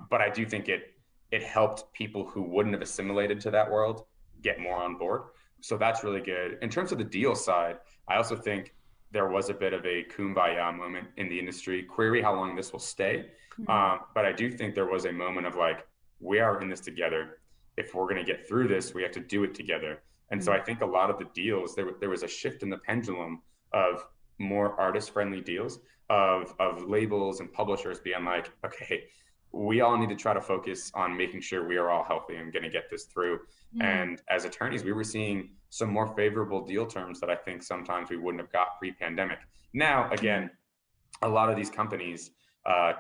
But I do think it helped people who wouldn't have assimilated to that world get more on board. So that's really good. In terms of the deal side, I also think there was a bit of a kumbaya moment in the industry. Query how long this will stay. But I do think there was a moment of like, we are in this together. If we're going to get through this, we have to do it together. And so I think a lot of the deals, there was a shift in the pendulum of more artist-friendly deals, of labels and publishers being like, okay, we all need to try to focus on making sure we are all healthy and going to get this through. And as attorneys, we were seeing some more favorable deal terms that I think sometimes we wouldn't have got pre-pandemic. Now, again, a lot of these companies,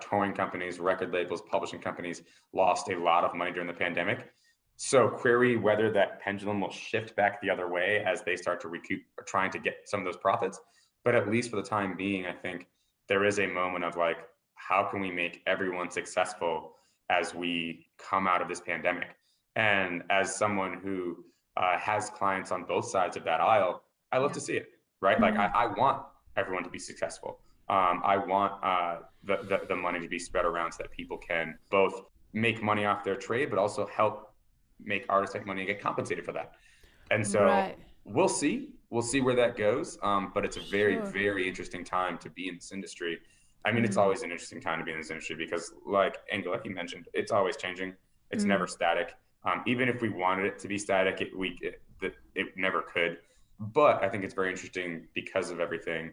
touring companies, record labels, publishing companies, lost a lot of money during the pandemic. So query whether that pendulum will shift back the other way as they start to recoup or trying to get some of those profits. But at least for the time being, I think there is a moment of like, how can we make everyone successful as we come out of this pandemic? And as someone who has clients on both sides of that aisle, I love to see it, right? Like I want everyone to be successful. I want the money to be spread around so that people can both make money off their trade, but also help make artists make money and get compensated for that. And so we'll see where that goes. But it's a very, very interesting time to be in this industry. I mean, it's always an interesting time to be in this industry because like you mentioned, it's always changing. It's never static. Even if we wanted it to be static, it never could. But I think it's very interesting because of everything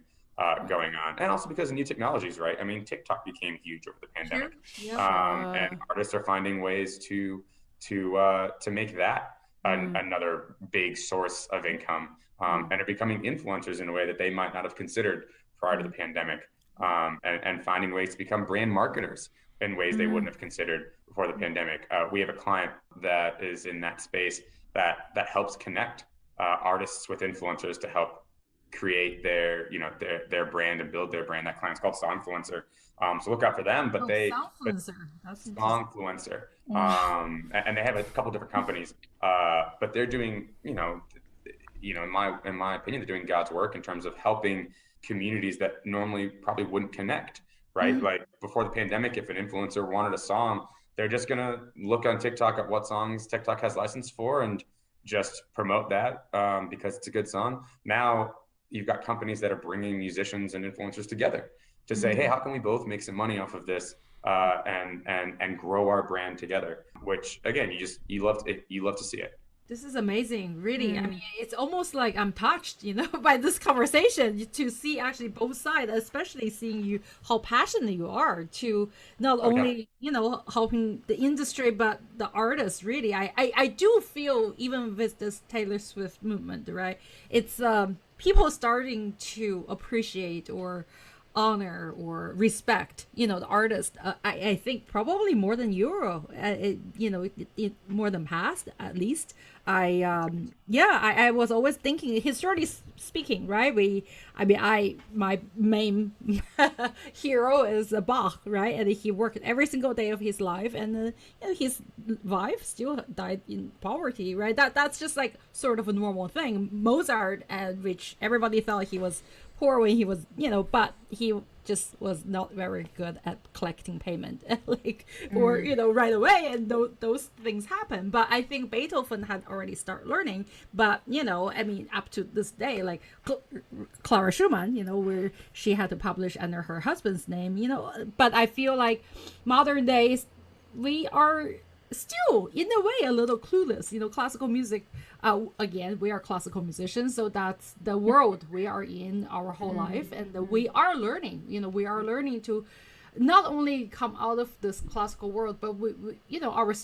going on, and also because of new technologies, right? I mean, TikTok became huge over the pandemic, and artists are finding ways to make that another big source of income, and are becoming influencers in a way that they might not have considered prior to the pandemic, and finding ways to become brand marketers in ways they wouldn't have considered before the pandemic. We have a client that is in that space that helps connect artists with influencers to help create their brand and build their brand. That client's called Songfluencer. So look out for them. But Songfluencer. And they have a couple different companies, but they're doing, in my opinion, they're doing God's work in terms of helping communities that normally probably wouldn't connect, right? Like before the pandemic, if an influencer wanted a song, they're just gonna look on TikTok at what songs TikTok has license for and just promote that because it's a good song. Now you've got companies that are bringing musicians and influencers together to say, hey, how can we both make some money off of this and grow our brand together? Which again, you love to see it. This is amazing, really. I mean, it's almost like I'm touched, by this conversation to see actually both sides, especially seeing you how passionate you are to not only helping the industry but the artists. Really, I do feel even with this Taylor Swift movement, right? It's people starting to appreciate or honor or respect the artist. I think probably more than Euro, more than past at least. I was always thinking, historically speaking, right? My main hero is Bach, right? And he worked every single day of his life, and his wife still died in poverty, right? That's just like sort of a normal thing. Mozart, which everybody thought he was poor when he was, but he just was not very good at collecting payment, or right away, and those things happen. But I think Beethoven had already started learning. But I mean, up to this day, like Clara Schumann, where she had to publish under her husband's name, But I feel like modern days, we are still in a way a little clueless. Classical music, again, we are classical musicians, so that's the world we are in our whole life, and we are learning. We are learning to not only come out of this classical world, but we our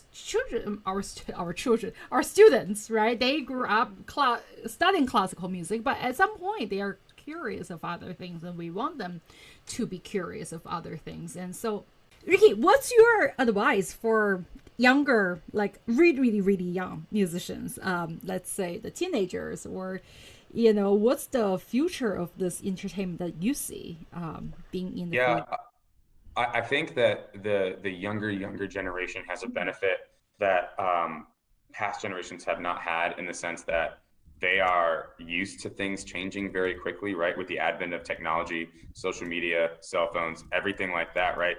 students, right? They grew up studying classical music, but at some point they are curious of other things, and we want them to be curious of other things. And so, Ricky, what's your advice for younger, like really, really young musicians, let's say the teenagers, or what's the future of this entertainment that you see being in the field? I think that the younger generation has a benefit that past generations have not had, in the sense that they are used to things changing very quickly, right? With the advent of technology, social media, cell phones, everything like that, right?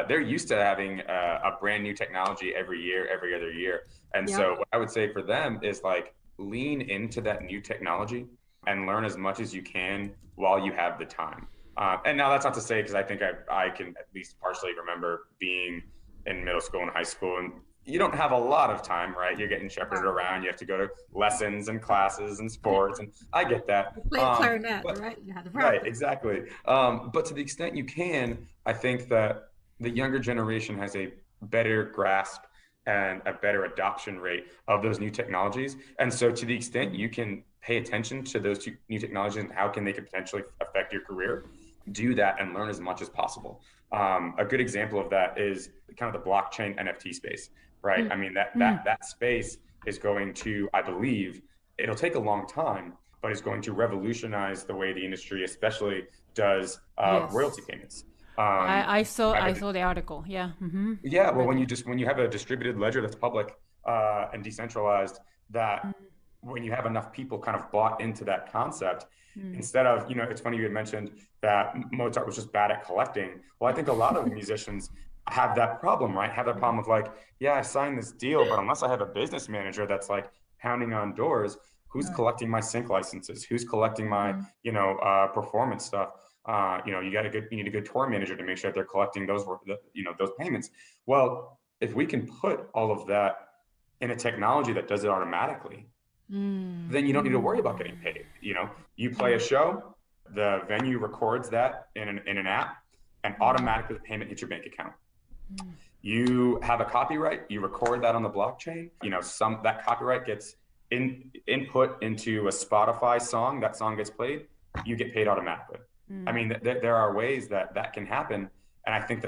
They're used to having a brand new technology every other year. And so what I would say for them is like, lean into that new technology and learn as much as you can while you have the time. And now that's not to say, because I think I can at least partially remember being in middle school and high school, and you don't have a lot of time, right? You're getting shepherded around. You have to go to lessons and classes and sports, and I get that. You play clarinet, right? You have to practice. Right, exactly. But to the extent you can, I think that the younger generation has a better grasp and a better adoption rate of those new technologies. And so to the extent you can pay attention to those new technologies and how they could potentially affect your career, do that and learn as much as possible. A good example of that is kind of the blockchain NFT space, right? I mean, that space is going to, I believe, it'll take a long time, but it's going to revolutionize the way the industry especially does royalty payments. I saw the article. Yeah. Mm-hmm. Yeah. Well, when you have a distributed ledger that's public and decentralized, that when you have enough people kind of bought into that concept, instead of, it's funny you had mentioned that Mozart was just bad at collecting. Well, I think a lot of musicians have that problem, right? Have that problem of like, yeah, I signed this deal, but unless I have a business manager that's like pounding on doors, who's collecting my sync licenses? Who's collecting my, performance stuff? You need a good tour manager to make sure that they're collecting those payments. Well, if we can put all of that in a technology that does it automatically, then you don't need to worry about getting paid. You play a show, the venue records that in an app, and automatically the payment hits your bank account. You have a copyright, you record that on the blockchain. That copyright gets input into a Spotify song, that song gets played, you get paid automatically. I mean, there are ways that can happen. And I think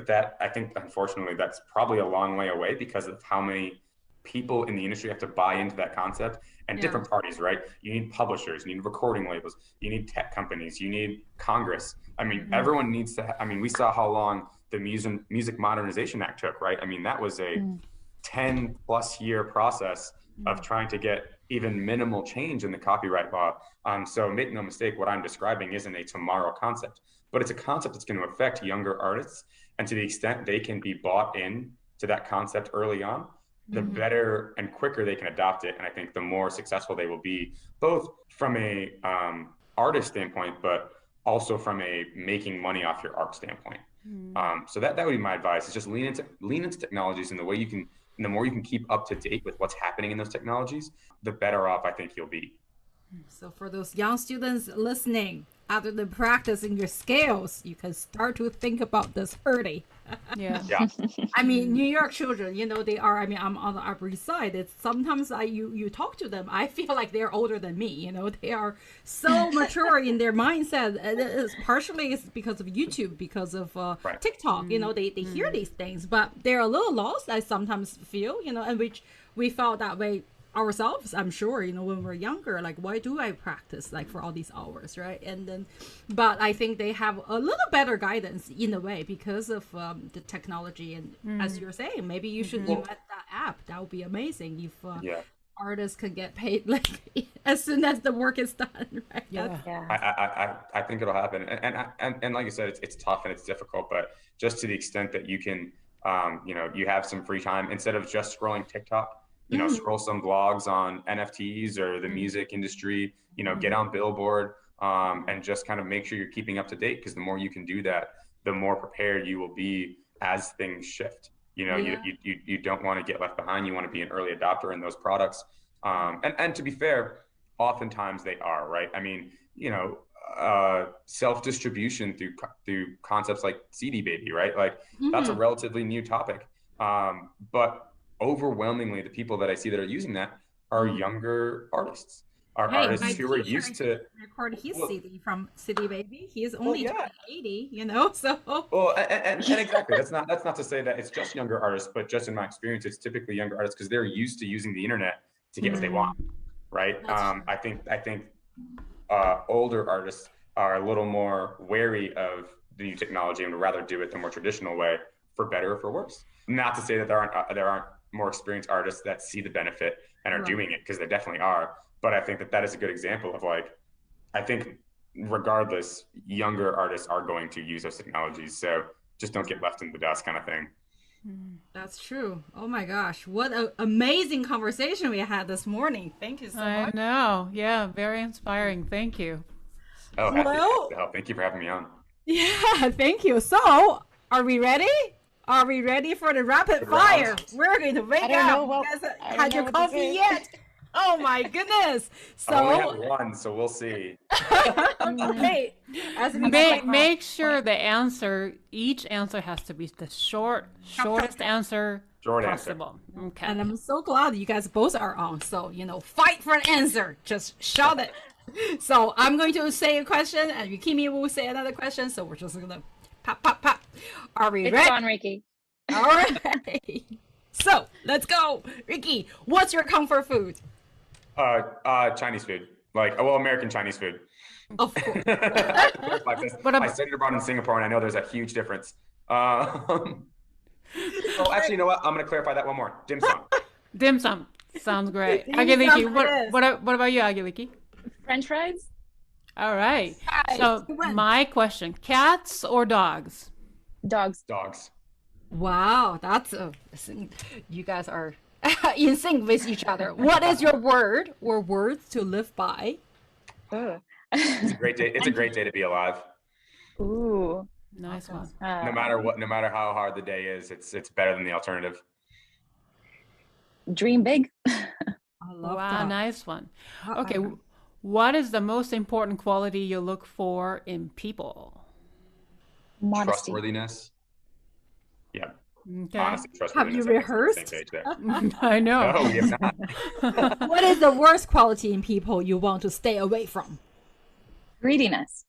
unfortunately that's probably a long way away because of how many people in the industry have to buy into that concept, and different parties, right? You need publishers, you need recording labels, you need tech companies, you need Congress. I mean, everyone needs to, we saw how long the Music Modernization Act took, right? I mean, that was a 10 plus year process of trying to get even minimal change in the copyright law. So make no mistake, what I'm describing isn't a tomorrow concept, but it's a concept that's going to affect younger artists. And to the extent they can be bought in to that concept early on, the better and quicker they can adopt it. And I think the more successful they will be, both from a artist standpoint, but also from a making money off your art standpoint. So that would be my advice, is just lean into technologies, and the more you can keep up to date with what's happening in those technologies, the better off I think you'll be. So for those young students listening, other than practicing your scales, you can start to think about this early. Yeah. I mean, New York children, they are, I'm on the Upper East Side. It's sometimes you talk to them, I feel like they're older than me. They are so mature in their mindset. Partially it's because of YouTube, because of TikTok. They hear these things, but they're a little lost, I sometimes feel, and which we felt that way ourselves, I'm sure, when we're younger, like, why do I practice like for all these hours, right? And then, but I think they have a little better guidance in a way because of the technology. And as you're saying, maybe you should invent that app. That would be amazing if artists can get paid like as soon as the work is done, right? I think it'll happen. And like you said, it's tough and it's difficult, but just to the extent that you can, you have some free time, instead of just scrolling TikTok, scroll some blogs on NFTs or the music industry, get on Billboard, and just kind of make sure you're keeping up to date, because the more you can do that, the more prepared you will be as things shift. You don't want to get left behind. You want to be an early adopter in those products. And to be fair, oftentimes they are, right? I mean, self-distribution through concepts like CD Baby, right? Like that's a relatively new topic. But overwhelmingly, the people that I see that are using that are younger artists, artists who are used to record his CD from CD Baby. He is only 80, so. Well, and exactly, that's not to say that it's just younger artists, but just in my experience, it's typically younger artists because they're used to using the internet to get what they want, right? I think older artists are a little more wary of the new technology and would rather do it the more traditional way, for better or for worse. Not to say that there aren't more experienced artists that see the benefit and are doing it, because they definitely are. But I think that is a good example of, like, I think regardless, younger artists are going to use those technologies. So just don't get left in the dust, kind of thing. That's true. Oh my gosh, what an amazing conversation we had this morning. Thank you so much. I know. Yeah, very inspiring. Thank you. Oh, happy to help. Thank you for having me on. Yeah, thank you. So, are we ready? Are we ready for the rapid fire? We're going to wake up. You guys had your coffee yet? Oh my goodness! So I only have one, so we'll see. Okay. Make sure each answer has to be the shortest answer possible. Okay. And I'm so glad you guys both are on. So fight for an answer. Just shout it. So I'm going to say a question, and Yukimi will say another question. So we're just gonna pop, pop, pop. Are we ready? It's on, Ricky. All right. So let's go, Ricky. What's your comfort food? Chinese food, American Chinese food. Of course. I studied abroad in Singapore, and I know there's a huge difference. Actually, you know what? I'm going to clarify that one more. Dim sum. Dim sum. Sounds great. See, Agiliki, sounds like what about you, Agiliki? French fries? All right. Nice. So You win. my question, cats or dogs? Dogs. Dogs. Wow, that's you guys are in sync with each other. What is your word or words to live by? Ugh. It's a great day. It's a great day to be alive. Ooh. Nice one. No matter what, no matter how hard the day is, it's better than the alternative. Dream big. I love Wow, that. nice one. Uh-uh. Okay, what is the most important quality you look for in people? Modesty. Trustworthiness. Yeah. Okay. Honestly, Have you trustworthiness. I think we're on the rehearsed? same page there. I know. No, we have not. What is the worst quality in people you want to stay away from? Greediness.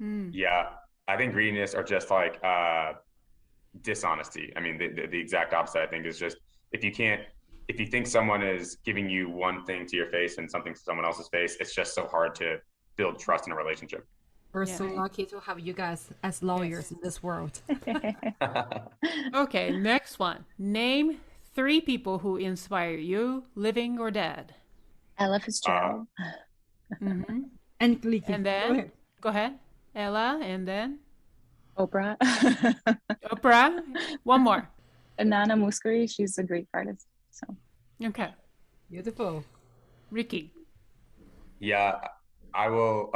Yeah, I think greediness or just like dishonesty. I mean, the exact opposite. I think is just if you think someone is giving you one thing to your face and something to someone else's face, it's just so hard to build trust in a relationship. We're so lucky to have you guys as lawyers in this world. Okay, next one. Name 3 people who inspire you, living or dead. Ella Fitzgerald. Mm-hmm. And Gleeky, And then, go ahead. Ella, and then Oprah. Oprah. One more. Nana Muscari. She's a Greek artist. So Okay. Beautiful. Ricky. Yeah, I will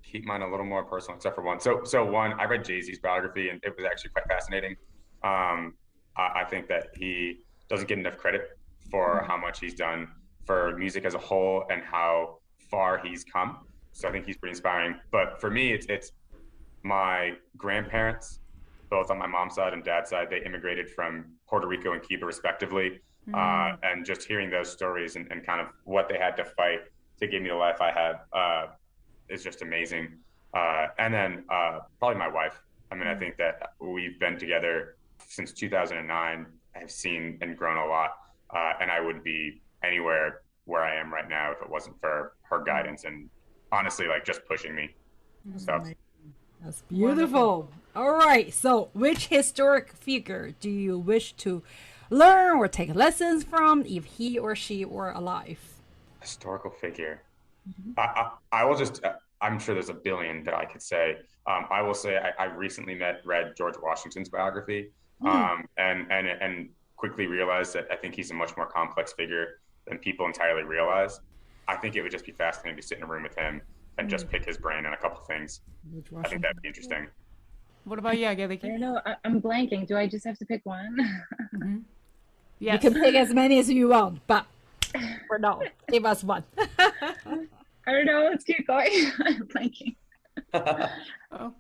keep mine a little more personal, except for one. So one, I read Jay-Z's biography, and it was actually quite fascinating. I think that he doesn't get enough credit for how much he's done for music as a whole and how far he's come. So I think he's pretty inspiring. But for me, it's my grandparents, both on my mom's side and dad's side. They immigrated from Puerto Rico and Cuba, respectively. And just hearing those stories and kind of what they had to fight to give me the life I had is just amazing. And then probably my wife. I mean, I think that we've been together since 2009. I've seen and grown a lot. And I wouldn't be anywhere where I am right now if it wasn't for her guidance and honestly, like just pushing me. So That's beautiful. All right. So, which historic figure do you wish to learn or take lessons from if he or she were alive? Historical figure. I will just, I'm sure there's a billion that I could say. I will say I recently read George Washington's biography and quickly realized that I think he's a much more complex figure than people entirely realize. I think it would just be fascinating to sit in a room with him and just pick his brain on a couple things. I think that'd be interesting. What about you, I Agiliki? don't know. I'm blanking. Do I just have to pick one? Yes. You can pick as many as you want, but for now, give us one. I don't know. Let's keep going. I'm blanking. Oh,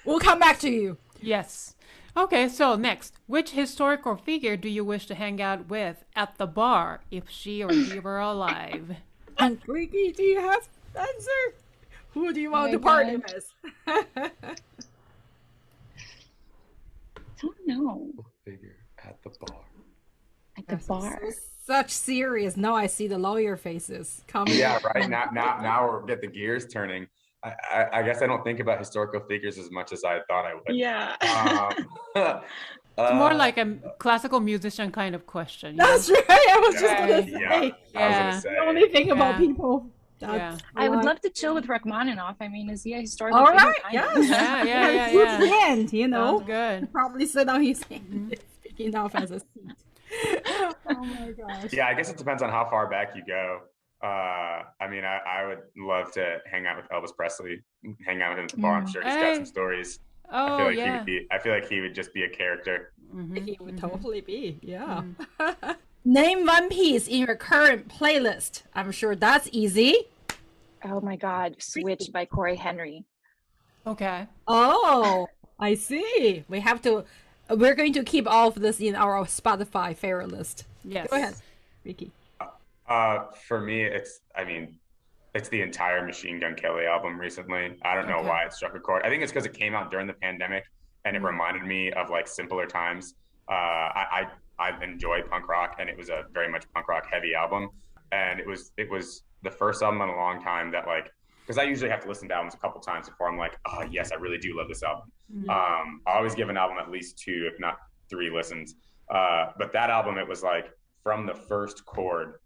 We'll come back to you. yes. Okay, so next. Which historical figure do you wish to hang out with at the bar if she or he were alive? And Ricky, do you have answer? Who do you want to party with? I don't know. Figure at the bar. At the bar. Such serious. Now I see the lawyer faces coming. Yeah, right. Now we're get the gears turning. I guess I don't think about historical figures as much as I thought I would. Yeah. It's more like a classical musician kind of question. You know? That's right. I was just gonna say. Yeah, I was gonna say. The only thing about Yeah. people. Yeah. I would love to chill with Rachmaninoff. I mean, is he a historical All figure? right. Kind of? Yes. Yeah. Good hand, you know. Sounds good. Probably sit on his hand, speaking off as a seat. Oh my gosh. Yeah, I guess it depends on how far back you go. I mean, I would love to hang out with Elvis Presley, hang out with him at the bar. I'm sure he's got Hey. some stories. Oh, yeah. I feel like he would just be a character. He would totally be. Yeah. Name one piece in your current playlist. I'm sure that's easy. Oh my God. Switch by Corey Henry. Okay. Oh, I see. We're going to keep all of this in our Spotify favorite list. Yes. Go ahead, Vicky. For me, it's the entire Machine Gun Kelly album recently. I don't know why it struck a chord. I think it's because it came out during the pandemic and it reminded me of like simpler times. I enjoy punk rock and it was a very much punk rock heavy album. And it was the first album in a long time that like, because I usually have to listen to albums a couple times before I'm like, oh yes, I really do love this album. I always give an album at least 2, if not 3 listens. But that album, it was like from the first chord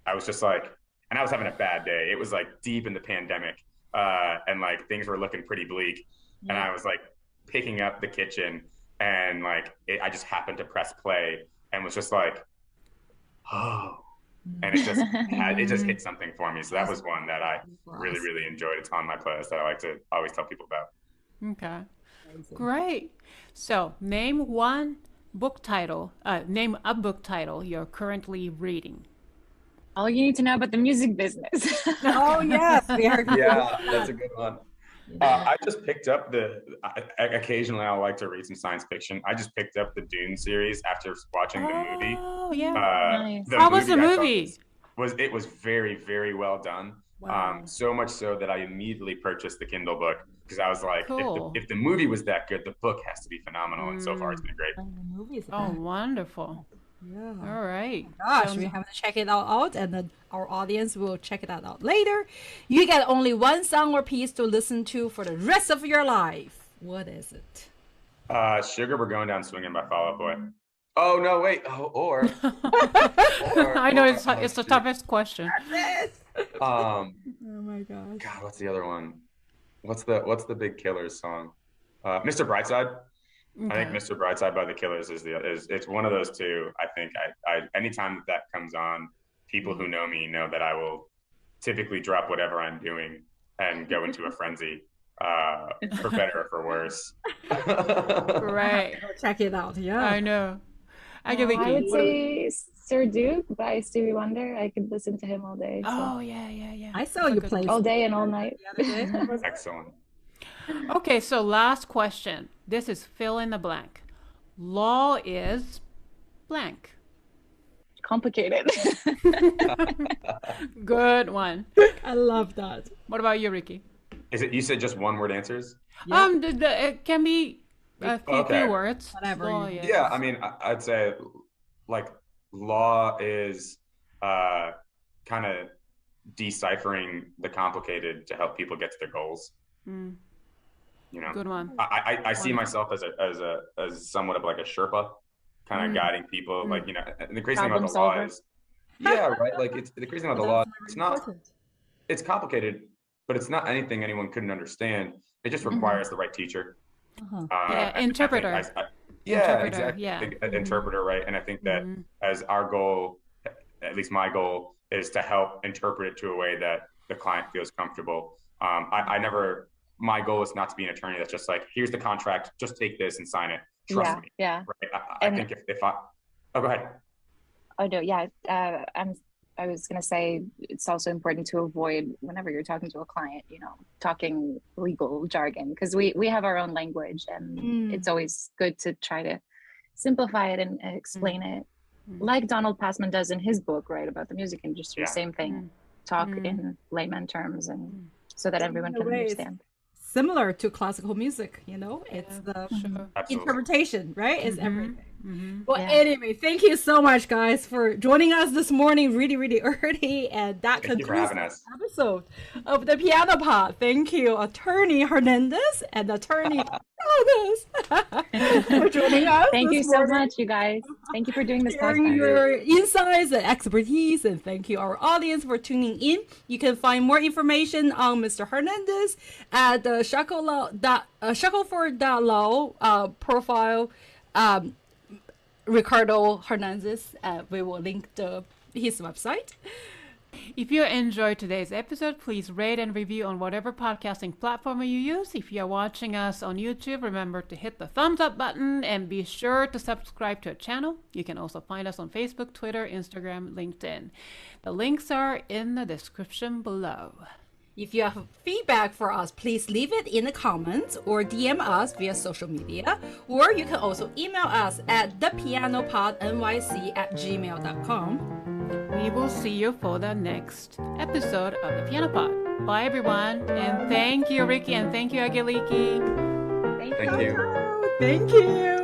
I was just like, and I was having a bad day. It was like deep in the pandemic, and like things were looking pretty bleak. And I was like picking up the kitchen, and like I just happened to press play and was just like, oh, and it just hit something for me. So that was one that I really, really enjoyed. It's on my playlist that I like to always tell people about. Okay, great. So name one book title. Name a book title you're currently reading. All you need to know about the music business. Oh yes, yeah, that's a good one. I just picked up occasionally I'll like to read some science fiction. I just picked up the Dune series after watching the movie. Oh, yeah. Nice. How was the movie? It was very, very well done. Wow. So much so that I immediately purchased the Kindle book because I was like, cool. if the movie was that good, the book has to be phenomenal. And so far it's been great. Oh, wonderful. Yeah. All right. Gosh, we have to check it out, and then our audience will check it out later. You get only one song or piece to listen to for the rest of your life. What is it? Sugar, We're Going Down Swinging by Fall Out Boy. Oh no, wait. Or I know it's the toughest question. Oh my gosh. God, what's the other one? What's the big Killers song? Mr. Brightside. Okay. I think Mr. Brightside by the Killers is it's one of those two. I think I anytime that comes on, people who know me know that I will typically drop whatever I'm doing and go into a frenzy, for better or for worse. Right. Check it out. Yeah. I know. I would say Sir Duke by Stevie Wonder. I could listen to him all day. So. Oh yeah. I saw you play all day and all night. Excellent. Okay, so last question. This is fill in the blank. Law is blank. Complicated. Good one. I love that. What about you, Ricky? Is it? You said just one word answers? Yep. It can be a few words. Whatever. Law, yeah, I mean, I'd say like law is kind of deciphering the complicated to help people get to their goals. Mm. You know, good one. I see myself as somewhat of like a Sherpa, kind of guiding people. Like, you know, and the crazy thing about the law is, yeah, right. Like the crazy thing about the law, it's complicated, but it's not anything anyone couldn't understand. It just requires the right teacher. Interpreter. Exactly. Yeah. Interpreter, right? And I think that as our goal, at least my goal, is to help interpret it to a way that the client feels comfortable. My goal is not to be an attorney that's just like, here's the contract, just take this and sign it. Trust me. Yeah. Right? I think if I, go ahead. Oh no, yeah. I was gonna say it's also important to avoid whenever you're talking to a client, you know, talking legal jargon, because we have our own language, and it's always good to try to simplify it and explain it, like Donald Passman does in his book, right, about the music industry. Same thing. Talk in layman terms, and so that everyone can understand. Similar to classical music, you know, it's the interpretation, right? It's everything. Well, anyway, thank you so much, guys, for joining us this morning, really, really early, and that concludes this episode of the Piano Pod. Thank you, Attorney Hernandez and Attorney Hernandez, for joining us. Thank you so much, you guys. Thank you for doing this podcast. Sharing your insights and expertise, and thank you, our audience, for tuning in. You can find more information on Mr. Hernandez at the Shackelford.law profile. Ricardo Hernandez. We will link his website. If you enjoyed today's episode, please rate and review on whatever podcasting platform you use. If you're watching us on YouTube, remember to hit the thumbs up button and be sure to subscribe to our channel. You can also find us on Facebook, Twitter, Instagram, LinkedIn. The links are in the description below. If you have feedback for us, please leave it in the comments or DM us via social media, or you can also email us at thepianopodnyc@gmail.com. We will see you for the next episode of the Piano Pod. Bye, everyone, and thank you, Ricky, and thank you, Agiliki. Thank you. Thank you.